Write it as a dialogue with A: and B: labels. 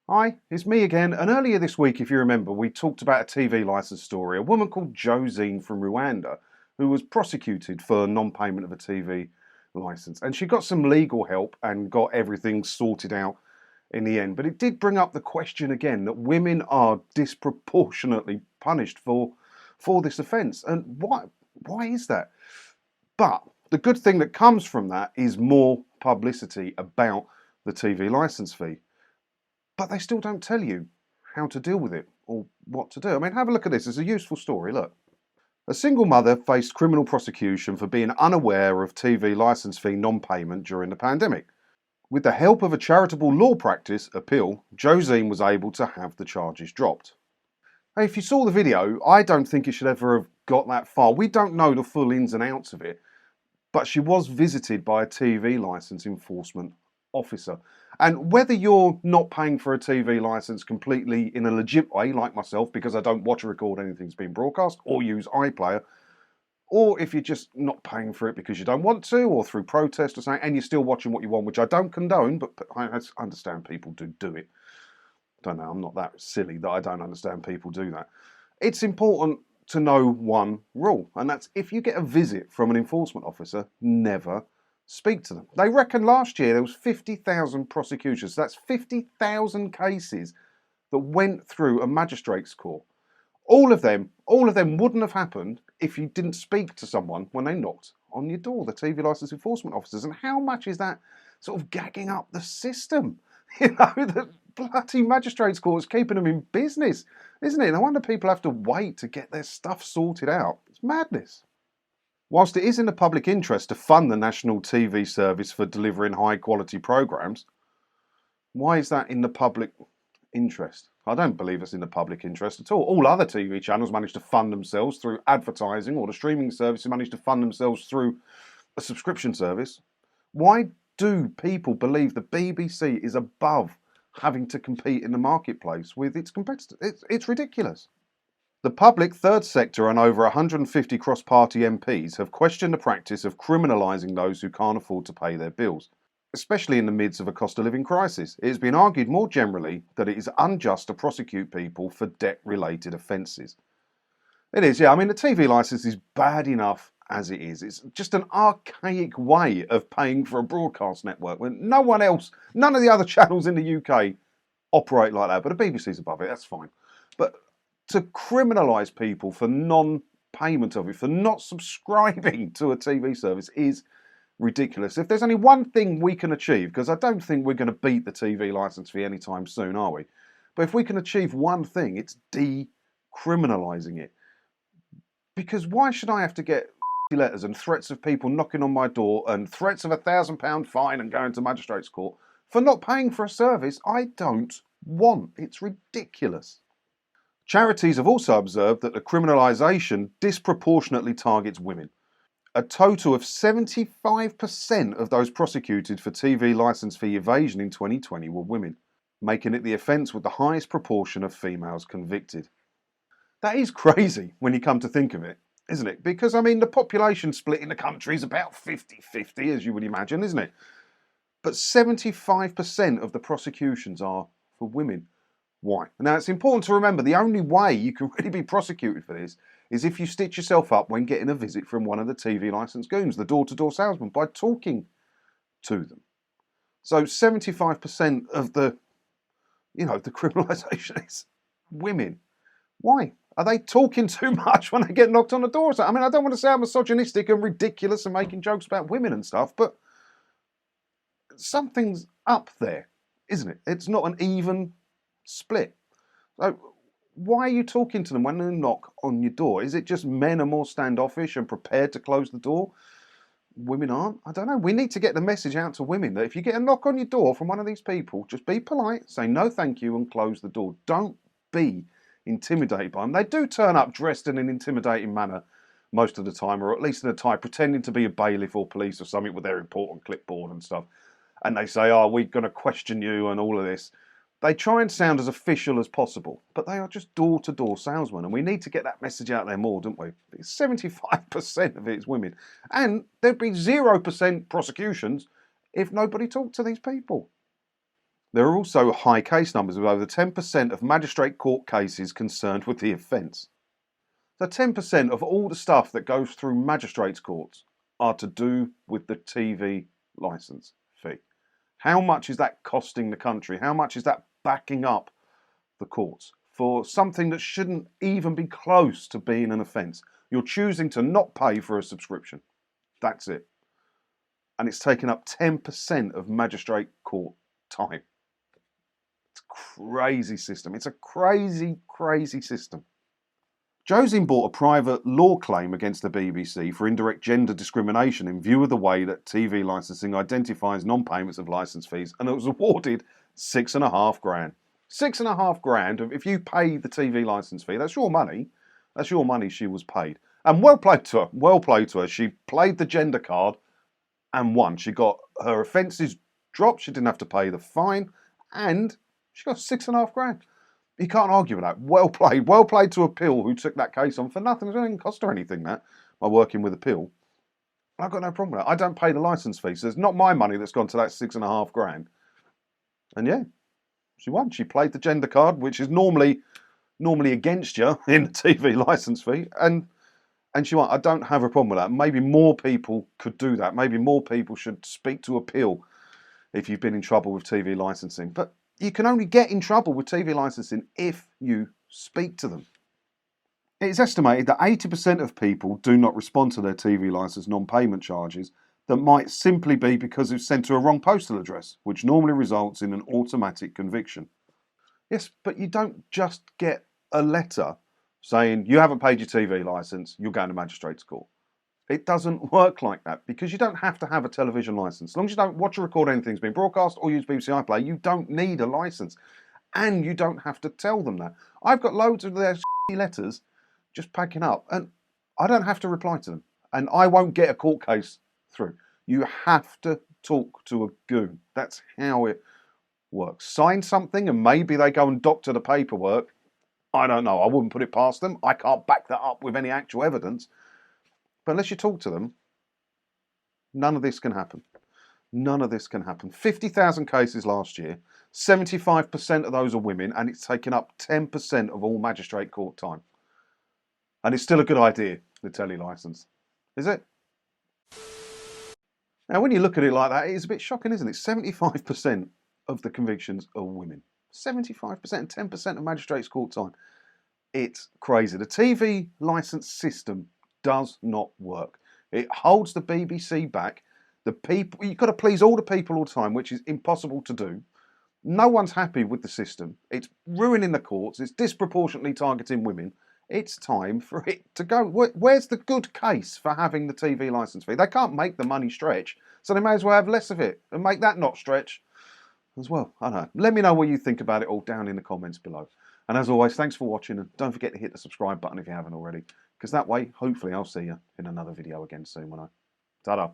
A: Hi, it's me again, and earlier this week, if you remember, we talked about a TV licence story, a woman called Josine from Rwanda who was prosecuted for non-payment of a TV licence, and she got some legal help and got everything sorted out in the end. But it did bring up the question again that women are disproportionately punished for this offence, and why is that? But the good thing that comes from that is more publicity about the TV licence fee. But they still don't tell you how to deal with it or what to do. I mean, have a look at this. It's a useful story. Look. A single mother faced criminal prosecution for being unaware of TV licence fee non-payment during the pandemic. With the help of a charitable law practice appeal, Josine was able to have the charges dropped. Hey, if you saw the video, I don't think it should ever have got that far. We don't know the full ins and outs of it, but she was visited by a TV licence enforcement officer. And whether you're not paying for a TV licence completely in a legit way, like myself, because I don't watch or record anything that's being broadcast, or use iPlayer, or if you're just not paying for it because you don't want to, or through protest or something, and you're still watching what you want, which I don't condone, but I understand people do it. I don't know, I'm not that silly that I don't understand people do that. It's important to know one rule, and that's if you get a visit from an enforcement officer, never speak to them. They reckon last year there was 50,000 prosecutions. So that's 50,000 cases that went through a magistrate's court. All of them wouldn't have happened if you didn't speak to someone when they knocked on your door, the TV licence enforcement officers. And how much is that sort of gagging up the system? You know, the bloody magistrates' court is keeping them in business, isn't it? No wonder people have to wait to get their stuff sorted out. It's madness. Whilst it is in the public interest to fund the national TV service for delivering high quality programmes, why is that in the public interest? I don't believe it's in the public interest at all. All other TV channels manage to fund themselves through advertising, or the streaming services manage to fund themselves through a subscription service. Why do people believe the BBC is above having to compete in the marketplace with its competitors? It's ridiculous. The public, third sector and over 150 cross-party MPs have questioned the practice of criminalising those who can't afford to pay their bills, especially in the midst of a cost of living crisis. It has been argued more generally that it is unjust to prosecute people for debt-related offences. It is, yeah. I mean, the TV licence is bad enough as it is. It's just an archaic way of paying for a broadcast network when no one else, none of the other channels in the UK operate like that. But the BBC's above it, that's fine. But to criminalise people for non-payment of it, for not subscribing to a TV service is ridiculous. If there's only one thing we can achieve, because I don't think we're going to beat the TV licence fee anytime soon, are we? But if we can achieve one thing, it's decriminalising it. Because why should I have to get letters and threats of people knocking on my door and threats of £1,000 fine and going to magistrate's court for not paying for a service I don't want? It's ridiculous. Charities have also observed that the criminalisation disproportionately targets women. A total of 75% of those prosecuted for TV licence fee evasion in 2020 were women, making it the offence with the highest proportion of females convicted. That is crazy when you come to think of it, isn't it? Because, I mean, the population split in the country is about 50-50, as you would imagine, isn't it? But 75% of the prosecutions are for women. Why? Now, it's important to remember the only way you can really be prosecuted for this is if you stitch yourself up when getting a visit from one of the TV licence goons, the door-to-door salesman, by talking to them. So 75% of the criminalisation is women. Why? Are they talking too much when they get knocked on the door? I mean, I don't want to sound misogynistic and ridiculous and making jokes about women and stuff, but something's up there, isn't it? It's not an even split. So why are you talking to them when they knock on your door? Is it just men are more standoffish and prepared to close the door? Women aren't? I don't know. We need to get the message out to women that if you get a knock on your door from one of these people, just be polite, say no thank you and close the door. Don't be intimidated by them. They do turn up dressed in an intimidating manner most of the time, or at least in a tie, pretending to be a bailiff or police or something with their important clipboard and stuff. And they say, oh, we're going to question you and all of this. They try and sound as official as possible, but they are just door-to-door salesmen, and we need to get that message out there more, don't we? 75% of it is women. And there'd be 0% prosecutions if nobody talked to these people. There are also high case numbers, with over 10% of magistrate court cases concerned with the offence. So 10% of all the stuff that goes through magistrates' courts are to do with the TV licence fee. How much is that costing the country? How much is that backing up the courts for something that shouldn't even be close to being an offence? You're choosing to not pay for a subscription. That's it. And it's taken up 10% of magistrate court time. It's a crazy system. It's a crazy, crazy system. Josine brought a private law claim against the BBC for indirect gender discrimination in view of the way that TV licensing identifies non-payments of licence fees, and it was awarded £6.5 grand. £6.5 grand. If you pay the TV licence fee, that's your money. That's your money she was paid. And well played to her. Well played to her. She played the gender card and won. She got her offences dropped. She didn't have to pay the fine, and she got £6.5 grand. You can't argue with that. Well played. Well played to Appeal, who took that case on for nothing. It didn't cost her anything, that, by working with Appeal. I've got no problem with that. I don't pay the licence fee, so it's not my money that's gone to that £6.5 grand. And yeah, she won. She played the gender card, which is normally against you in the TV licence fee, and she won. I don't have a problem with that. Maybe more people could do that. Maybe more people should speak to Appeal if you've been in trouble with TV licensing. But you can only get in trouble with TV licensing if you speak to them. It is estimated that 80% of people do not respond to their TV licence non-payment charges that might simply be because it's sent to a wrong postal address, which normally results in an automatic conviction. Yes, but you don't just get a letter saying you haven't paid your TV licence, you're going to magistrates' court. It doesn't work like that, because you don't have to have a television licence. As long as you don't watch or record anything that's being broadcast or use BBC iPlayer, you don't need a licence. And you don't have to tell them that. I've got loads of their letters just packing up, and I don't have to reply to them. And I won't get a court case through. You have to talk to a goon. That's how it works. Sign something and maybe they go and doctor the paperwork. I don't know. I wouldn't put it past them. I can't back that up with any actual evidence. But unless you talk to them, none of this can happen. None of this can happen. 50,000 cases last year. 75% of those are women, and it's taken up 10% of all magistrate court time. And it's still a good idea, the telly licence. Is it? Now, when you look at it like that, it's a bit shocking, isn't it? 75% of the convictions are women. 75%, 10% of magistrates court time. It's crazy. The TV licence system does not work. It holds the BBC back. The people, you've got to please all the people all the time, which is impossible to do. No one's happy with the system. It's ruining the courts. It's disproportionately targeting women. It's time for it to go. Where's the good case for having the TV licence fee? They can't make the money stretch, so they may as well have less of it and make that not stretch as well. I don't know. Let me know what you think about it all down in the comments below. And as always, thanks for watching, and don't forget to hit the subscribe button if you haven't already, because that way, hopefully, I'll see you in another video again soon, won't I? Ta-da.